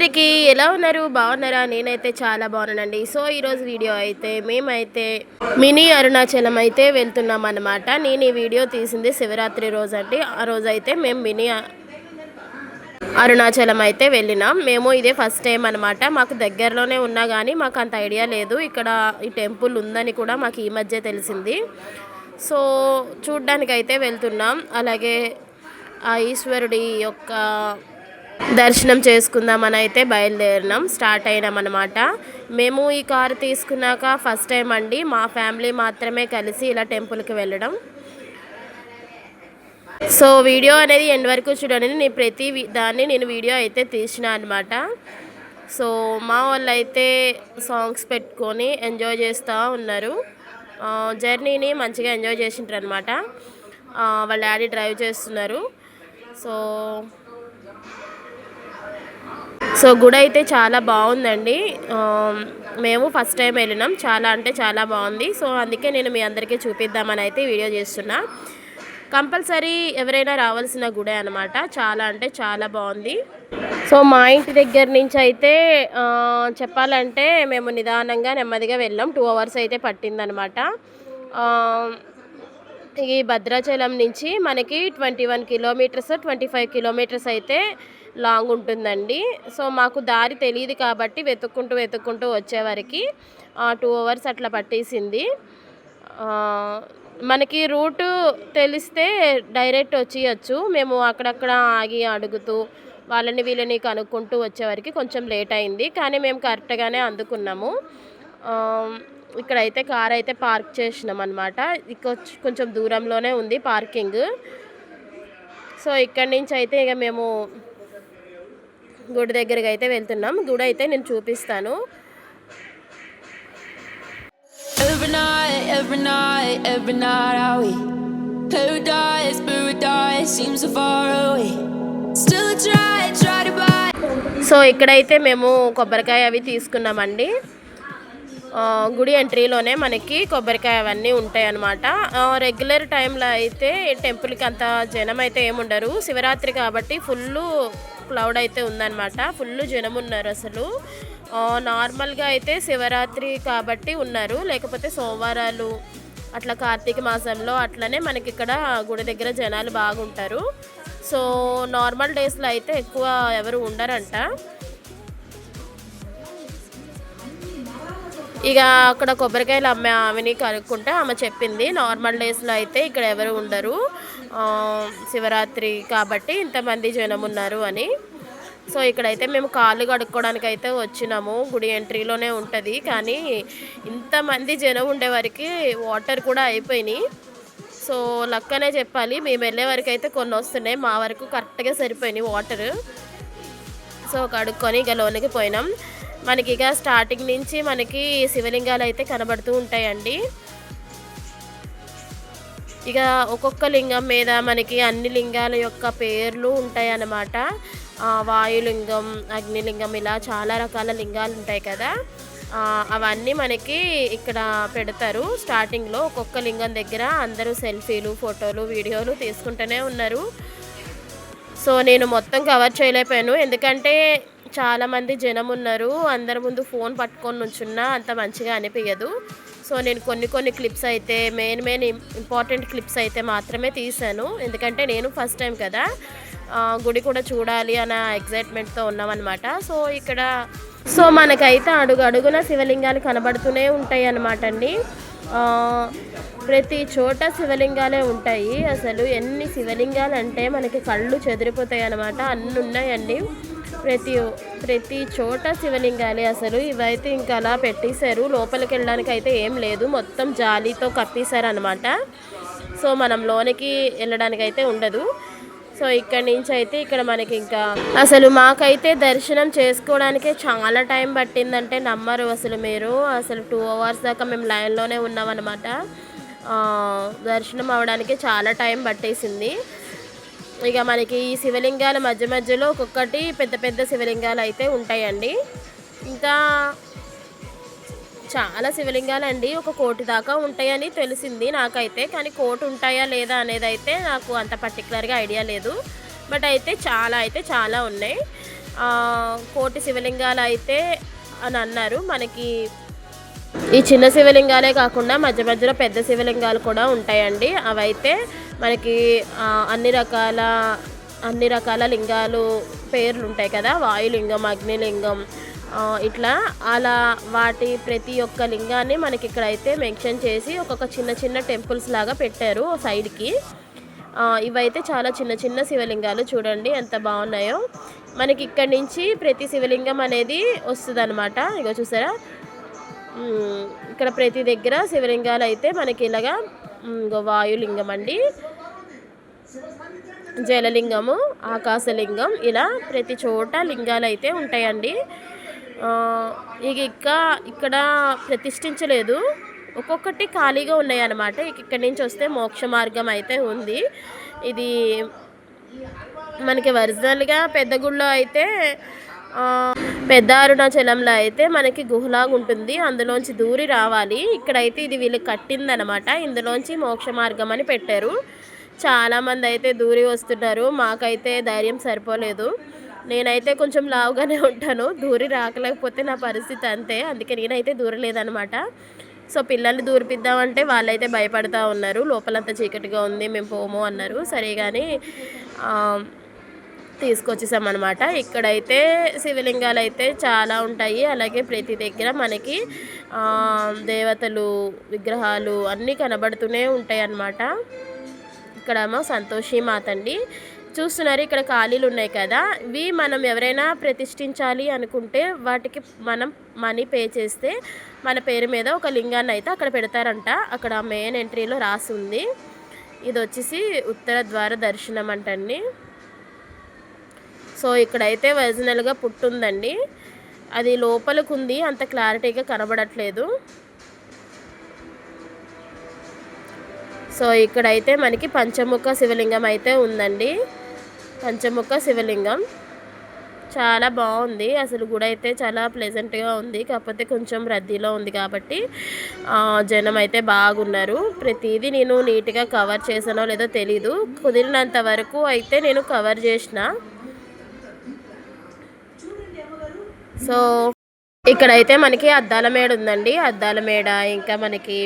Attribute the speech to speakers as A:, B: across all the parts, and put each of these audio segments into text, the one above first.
A: అందరికీ ఎలా ఉన్నారు? బాగున్నారా? నేనైతే చాలా బాగున్నానండి. సో ఈరోజు వీడియో అయితే మేమైతే మినీ అరుణాచలం అయితే వెళ్తున్నాం అన్నమాట. నేను ఈ వీడియో తీసింది శివరాత్రి రోజు అండి. ఆ రోజు అయితే మేము మినీ అరుణాచలం అయితే వెళ్ళినాం. మేము ఇదే ఫస్ట్ టైం అనమాట. మాకు దగ్గరలోనే ఉన్నా కానీ మాకు అంత ఐడియా లేదు ఇక్కడ ఈ టెంపుల్ ఉందని కూడా మాకు ఈ మధ్య తెలిసింది. సో చూడ్డానికి అయితే వెళ్తున్నాం. అలాగే ఆ ఈశ్వరుడి యొక్క దర్శనం చేసుకుందామని అయితే బయలుదేరినాం, స్టార్ట్ అయినాం అనమాట. మేము ఈ కారు తీసుకున్నాక ఫస్ట్ టైం అండి మా ఫ్యామిలీ మాత్రమే కలిసి ఇలా టెంపుల్కి వెళ్ళడం. సో వీడియో అనేది ఎండ్ వరకు చూడండి. నేను ప్రతి దాన్ని నేను వీడియో అయితే తీసిన అనమాట. సో మా వాళ్ళు అయితే సాంగ్స్ పెట్టుకొని ఎంజాయ్ చేస్తూ ఉన్నారు. జర్నీని మంచిగా ఎంజాయ్ చేసింటారు అనమాట. వాళ్ళ డాడీ డ్రైవ్ చేస్తున్నారు. సో గుడి అయితే చాలా బాగుందండి. మేము ఫస్ట్ టైం వెళ్ళినాం. చాలా అంటే చాలా బాగుంది. సో అందుకే నేను మీ అందరికీ చూపిద్దామని అయితే వీడియో చేస్తున్నా. కంపల్సరీ ఎవరైనా రావాల్సిన గుడే అనమాట. చాలా అంటే చాలా బాగుంది. సో మా ఇంటి దగ్గర నుంచి అయితే చెప్పాలంటే మేము నిదానంగా నెమ్మదిగా వెళ్ళాం. 2 hours అయితే పట్టిందనమాట. ఈ భద్రాచలం నుంచి మనకి 21 kilometers 25 kilometers అయితే లాంగ్ ఉంటుందండి. సో మాకు దారి తెలియదు కాబట్టి వెతుక్కుంటూ వచ్చేవరకు 2 hours అట్లా పట్టేసింది. మనకి రూటు తెలిస్తే డైరెక్ట్ వచ్చేయచ్చు. మేము అక్కడక్కడ ఆగి అడుగుతూ వాళ్ళని వీళ్ళని కనుక్కుంటూ వచ్చేవరకు కొంచెం లేట్ అయింది. కానీ మేము కరెక్ట్గానే అందుకున్నాము. ఇక్కడైతే కార్ అయితే పార్క్ చేసినాం అనమాట. కొంచెం దూరంలోనే ఉంది పార్కింగ్. సో ఇక్కడి నుంచి అయితే ఇక మేము గుడి దగ్గరికి అయితే వెళ్తున్నాం. గుడి అయితే నేను చూపిస్తాను. Every night are we paradise seems so far away. Still try to buy. So ఇక్కడైతే మేము కొబ్బరికాయ అవి తీసుకున్నామండి. గుడి ఎంట్రీలోనే మనకి కొబ్బరికాయ అవన్నీ ఉంటాయి అన్నమాట. రెగ్యులర్ టైంలో అయితే టెంపుల్కి అంత జనం అయితే ఏముండరు. శివరాత్రి కాబట్టి ఫుల్ క్లౌడ్ అయితే ఉందన్నమాట. ఫుల్ జనం ఉన్నారు అసలు. నార్మల్గా అయితే శివరాత్రి కాబట్టి ఉన్నారు, లేకపోతే సోమవారాలు అట్లా కార్తీక మాసంలో అట్లనే మనకి ఇక్కడ గుడి దగ్గర జనాలు బాగుంటారు. సో నార్మల్ డేస్లో అయితే ఎక్కువ ఎవరు ఉండరంట. ఇక అక్కడ కొబ్బరికాయలు అమ్మే ఆమెని కనుక్కుంటే ఆమె చెప్పింది నార్మల్ డేస్లో అయితే ఇక్కడ ఎవరు ఉండరు, శివరాత్రి కాబట్టి ఇంతమంది జనం ఉన్నారు అని. సో ఇక్కడైతే మేము కాళ్ళు కడుక్కోవడానికి అయితే వచ్చినాము. గుడి ఎంట్రీలోనే ఉంటుంది కానీ ఇంతమంది జనం ఉండేవరకు వాటర్ కూడా అయిపోయినాయి. సో లక్కనే చెప్పాలి. మేము వెళ్ళే వరకు అయితే కొన్ని వస్తున్నాయి, మా వరకు కరెక్ట్గా సరిపోయినాయి వాటర్. సో కడుక్కొని ఇక లోనికి పోయినాం. మనకి ఇక స్టార్టింగ్ నుంచి మనకి శివలింగాలు అయితే కనబడుతూ ఉంటాయండి. ఇక ఒక్కొక్క లింగం మీద మనకి అన్ని లింగాల యొక్క పేర్లు ఉంటాయి అన్నమాట. వాయులింగం, అగ్నిలింగం, ఇలా చాలా రకాల లింగాలు ఉంటాయి కదా. అవన్నీ మనకి ఇక్కడ పెడతారు. స్టార్టింగ్లో ఒక్కొక్క లింగం దగ్గర అందరూ సెల్ఫీలు, ఫోటోలు, వీడియోలు తీసుకుంటూనే ఉన్నారు. సో నేను మొత్తం కవర్ చేయలేకపోయాను, ఎందుకంటే చాలామంది జనం ఉన్నారు. అందరి ముందు ఫోన్ పట్టుకొని నుంచున్నా అంత మంచిగా అనిపించదు. సో నేను కొన్ని క్లిప్స్ అయితే మెయిన్ ఇంపార్టెంట్ క్లిప్స్ అయితే మాత్రమే తీసాను, ఎందుకంటే నేను ఫస్ట్ టైం కదా, గుడి కూడా చూడాలి అన్న ఎగ్జైట్మెంట్తో ఉన్నామన్నమాట. సో మనకైతే అడుగున శివలింగాలు కనబడుతూనే ఉంటాయి అన్నమాట అండి. ప్రతి చోట శివలింగాలే ఉంటాయి. అసలు ఎన్ని శివలింగాలు అంటే మనకి కళ్ళు చెదిరిపోతాయి అన్నమాట. అన్నీ ఉన్నాయండి. ప్రతి చోట శివలింగాలే. అసలు ఇవైతే ఇంకా అలా పెట్టేశారు. లోపలికి వెళ్ళడానికి అయితే ఏం లేదు, మొత్తం జాలీతో కప్పేశారు అనమాట. సో మనం లోనికి వెళ్ళడానికి అయితే ఉండదు. సో ఇక్కడి నుంచి అయితే ఇక్కడ మనకి ఇంకా అసలు మాకైతే దర్శనం చేసుకోవడానికే చాలా టైం పట్టిందంటే నమ్మరు అసలు మీరు. అసలు 2 hours దాకా మేము లైన్లోనే ఉన్నామన్నమాట. దర్శనం అవడానికి చాలా టైం పట్టేసింది. ఇక మనకి ఈ శివలింగాల మధ్యలో ఒక్కొక్కటి పెద్ద శివలింగాలు అయితే ఉంటాయండి. ఇంకా చాలా శివలింగాలండి, 1 కోటి దాకా ఉంటాయని తెలిసింది నాకైతే. కానీ 1 కోటి ఉంటాయా లేదా అనేది అయితే నాకు అంత పర్టికులర్గా ఐడియా లేదు. బట్ అయితే చాలా ఉన్నాయి. కోటి శివలింగాలు అయితే అని అన్నారు. మనకి ఈ చిన్న శివలింగాలే కాకుండా మధ్య మధ్యలో పెద్ద శివలింగాలు కూడా ఉంటాయండి. అవైతే మనకి అన్ని రకాల లింగాలు పేర్లు ఉంటాయి కదా, వాయులింగం, అగ్నిలింగం, ఇట్లా అలా వాటి ప్రతి ఒక్క లింగాన్ని మనకి ఇక్కడైతే మెన్షన్ చేసి ఒక్కొక్క చిన్న చిన్న టెంపుల్స్ లాగా పెట్టారు సైడ్కి. ఇవైతే చాలా చిన్న చిన్న శివలింగాలు, చూడండి ఎంత బాగున్నాయో. మనకి ఇక్కడి నుంచి ప్రతి శివలింగం అనేది వస్తుంది అనమాట. ఇగో చూసారా, ఇక్కడ ప్రతి దగ్గర శివలింగాలు అయితే మనకి ఇలాగా వాయులింగం అండి, జలలింగము, ఆకాశలింగం, ఇలా ప్రతి చోట లింగాలు అయితే ఉంటాయండి. ఇక్కడ ప్రతిష్ఠించలేదు, ఒక్కొక్కటి ఖాళీగా ఉన్నాయి అన్నమాట. ఇక్కడి నుంచి వస్తే మోక్ష మార్గం అయితే ఉంది. ఇది మనకి ఒరిజినల్గా పెద్ద గుళ్ళో అయితే పెద్ద అరుణాచలంలో అయితే మనకి గుహలాగా ఉంటుంది, అందులోంచి దూరి రావాలి. ఇక్కడైతే ఇది వీళ్ళు కట్టిందనమాట, ఇందులోంచి మోక్ష మార్గం అని పెట్టారు. చాలామంది అయితే దూరి వస్తున్నారు, మాకైతే ధైర్యం సరిపోలేదు. నేనైతే కొంచెం లావుగానే ఉంటాను, దూరి రాకలేకపోతే నా పరిస్థితి అంతే, అందుకే నేనైతే దూరలేదనమాట. సో పిల్లల్ని దూరిపిద్దామంటే వాళ్ళైతే భయపడుతూ ఉన్నారు, లోపలంతా చీకటిగా ఉంది, మేము పోము అన్నారు. సరే కానీ తీసుకొచ్చేసామన్నమాట. ఇక్కడైతే శివలింగాలు అయితే చాలా ఉంటాయి, అలాగే ప్రతి దగ్గర మనకి దేవతలు విగ్రహాలు అన్నీ కనబడుతూనే ఉంటాయి అన్నమాట. ఇక్కడేమో సంతోషి మాత అండి, చూస్తున్నారు ఇక్కడ ఖాళీలు ఉన్నాయి కదా, ఇవి మనం ఎవరైనా ప్రతిష్ఠించాలి అనుకుంటే వాటికి మనం మనీ పే చేస్తే మన పేరు మీద ఒక లింగాన్ని అయితే అక్కడ పెడతారంట. అక్కడ మెయిన్ ఎంట్రీలో రాసి ఉంది. ఇది వచ్చేసి ఉత్తర ద్వార దర్శనం అంటండి. సో ఇక్కడైతే ఒరిజినల్గా పుట్టుందండి, అది లోపలికి ఉంది, అంత క్లారిటీగా కనబడట్లేదు. సో ఇక్కడైతే మనకి పంచముఖ శివలింగం అయితే ఉందండి, పంచముఖ శివలింగం చాలా బాగుంది. అసలు గుడి అయితే చాలా ప్లెజెంట్గా ఉంది, కాకపోతే కొంచెం రద్దీలో ఉంది కాబట్టి జనం అయితే బాగున్నారు. ప్రతిదీ నేను నీట్గా కవర్ చేసానో లేదో తెలీదు, కుదిరినంత వరకు అయితే నేను కవర్ చేసిన. సో ఇక్కడైతే మనకి అద్దాల మేడ ఉందండి, అద్దాల మేడ, ఇంకా మనకి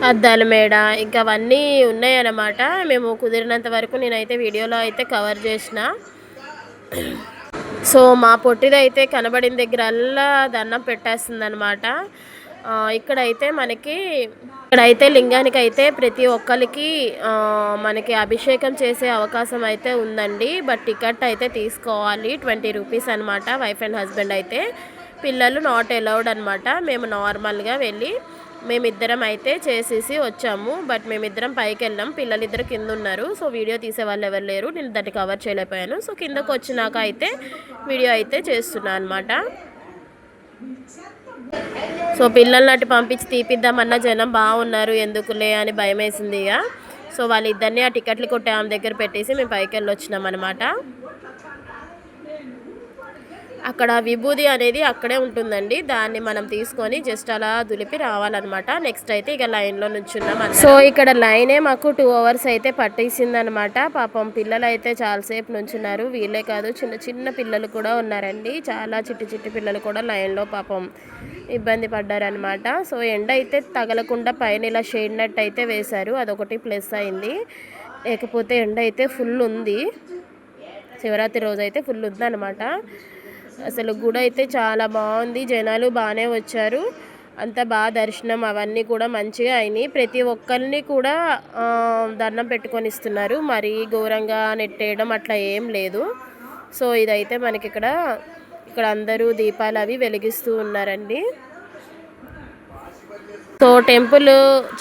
A: అద్దాల మేడ, ఇంకా అవన్నీ ఉన్నాయన్నమాట. మేము కుదిరినంత వరకు నేనైతే వీడియోలో అయితే కవర్ చేసిన. సో మా పొట్టిదైతే కనబడిన దగ్గరల్లా దండం పెట్టేస్తుంది అనమాట. ఇక్కడైతే లింగానికి అయితే ప్రతి ఒక్కరికి మనకి అభిషేకం చేసే అవకాశం అయితే ఉందండి. బట్ టికెట్ అయితే తీసుకోవాలి, 20 రూపీస్ అనమాట. వైఫ్ అండ్ హస్బెండ్ అయితే, పిల్లలు నాట్ అలౌడ్ అనమాట. మేము నార్మల్గా వెళ్ళి మేమిద్దరం అయితే చేసేసి వచ్చాము. బట్ మేమిద్దరం పైకి వెళ్ళాం, పిల్లలిద్దరు కింద ఉన్నారు. సో వీడియో తీసే వాళ్ళు ఎవరు లేరు, నేను దాన్ని కవర్ చేయలేకపోయాను. సో కిందకు వచ్చినాక అయితే వీడియో అయితే చేస్తున్నాను అనమాట. సో పిల్లల్ని అటు పంపించి తీపిద్దామన్న జనం బాగున్నారు, ఎందుకులే అని భయం వేసింది ఇక. సో వాళ్ళిద్దరిని ఆ టికెట్లు కొట్టే ఆమె దగ్గర పెట్టేసి మేము పైకి వెళ్ళి వచ్చినాం అనమాట. అక్కడ విభూది అనేది అక్కడే ఉంటుందండి, దాన్ని మనం తీసుకొని జస్ట్ అలా దులిపి రావాలన్నమాట. నెక్స్ట్ అయితే ఇక లైన్లో నుంచున్నాం. సో ఇక్కడ లైనే మాకు 2 hours అయితే పట్టేసిందనమాట. పాపం పిల్లలు అయితే చాలాసేపు నుంచున్నారు, వీళ్ళే కాదు చిన్న చిన్న పిల్లలు కూడా ఉన్నారండి, చాలా చిట్టి పిల్లలు కూడా లైన్లో పాపం ఇబ్బంది పడ్డారనమాట. సో ఎండ అయితే తగలకుండా పైన ఇలా షేడ్ నెట్ అయితే వేశారు, అదొకటి ప్లస్ అయింది. లేకపోతే ఎండ అయితే ఫుల్ ఉంది, శివరాత్రి రోజు అయితే ఫుల్ ఉందన్నమాట. అసలు గుడి అయితే చాలా బాగుంది, జనాలు బాగానే వచ్చారు, అంతా బాగా దర్శనం అవన్నీ కూడా మంచిగా అయినాయి. ప్రతి ఒక్కరిని కూడా దండం పెట్టుకొని ఇస్తున్నారు, మరి ఘోరంగా నెట్టేయడం అట్లా ఏం లేదు. సో ఇదైతే మనకి ఇక్కడ అందరూ దీపాలు అవి వెలిగిస్తూ ఉన్నారండి. సో టెంపుల్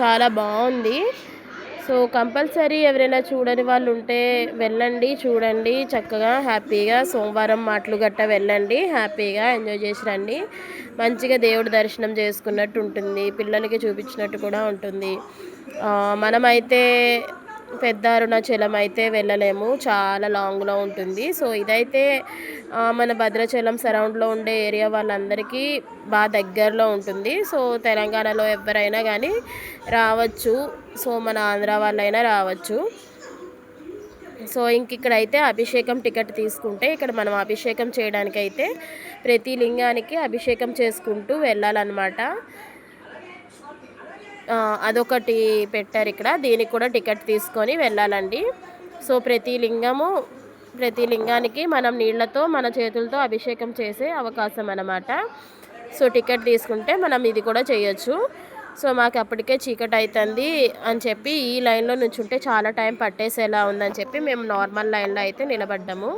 A: చాలా బాగుంది. సో కంపల్సరీ ఎవరైనా చూడని వాళ్ళు ఉంటే వెళ్ళండి, చూడండి, చక్కగా హ్యాపీగా సోమవారం మాటలు గట్ట వెళ్ళండి, హ్యాపీగా ఎంజాయ్ చేసి రండి. మంచిగా దేవుడి దర్శనం చేసుకున్నట్టు ఉంటుంది, పిల్లలకి చూపించినట్టు కూడా ఉంటుంది. మనమైతే పెద్ద అరుణాచలం అయితే వెళ్ళలేము, చాలా లాంగ్లో ఉంటుంది. సో ఇదైతే మన భద్రాచలం సరౌండ్లో ఉండే ఏరియా వాళ్ళందరికీ బాగా దగ్గరలో ఉంటుంది. సో తెలంగాణలో ఎవరైనా కానీ రావచ్చు, సో మన ఆంధ్ర వాళ్ళైనా రావచ్చు. సో ఇంక ఇక్కడైతే అభిషేకం టికెట్ తీసుకుంటే ఇక్కడ మనం అభిషేకం చేయడానికైతే ప్రతి లింగానికి అభిషేకం చేసుకుంటూ వెళ్ళాలన్నమాట. అదొకటి పెట్టారు ఇక్కడ. దీనికి కూడా టికెట్ తీసుకొని వెళ్ళాలండి. సో ప్రతి లింగానికి మనం నీళ్లతో మన చేతులతో అభిషేకం చేసే అవకాశం అన్నమాట. సో టికెట్ తీసుకుంటే మనం ఇది కూడా చేయొచ్చు. సో మాకు అప్పటికే చీకటి అవుతుంది అని చెప్పి ఈ లైన్లో నుంచుంటే చాలా టైం పట్టేసేలా ఉందని చెప్పి మేము నార్మల్ లైన్లో అయితే నిలబడ్డాము.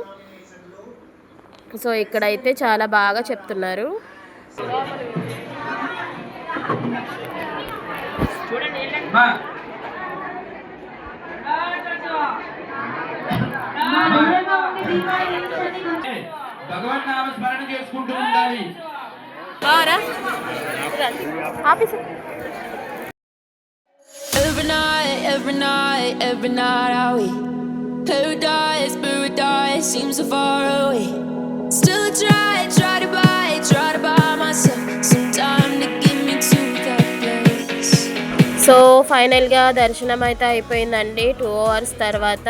A: సో ఇక్కడైతే చాలా బాగా చెప్తున్నారు.
B: భగవన్ నామస్మరణ చేసుకుంటూ ఉండాలి.
C: Every night are we paradise seems so far away. Still I try to buy myself some time to get me to that place.
A: So ఫైనల్గా దర్శనం అయితే అయిపోయిందండి. 2 hours తర్వాత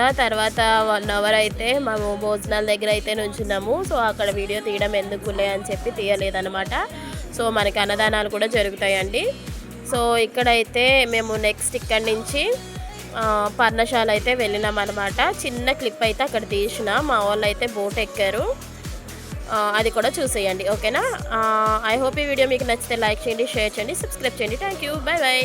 A: 1 hour అయితే మేము భోజనాల దగ్గర అయితే నుంచున్నాము. సో అక్కడ వీడియో తీయడం ఎందుకులే అని చెప్పి తీయలేదన్నమాట. సో మనకి అన్నదానాలు కూడా జరుగుతాయండి. సో ఇక్కడైతే మేము నెక్స్ట్ ఇక్కడి నుంచి పర్ణశాల అయితే వెళ్ళినాం అనమాట. చిన్న క్లిప్ అయితే అక్కడ తీసిన మా వాళ్ళు అయితే బోట్ ఎక్కారు, అది కూడా చూసేయండి. ఓకేనా? ఐ హోప్ ఈ వీడియో మీకు నచ్చితే లైక్ చేయండి, షేర్ చేయండి, సబ్స్క్రైబ్ చేయండి. Thank you, by by.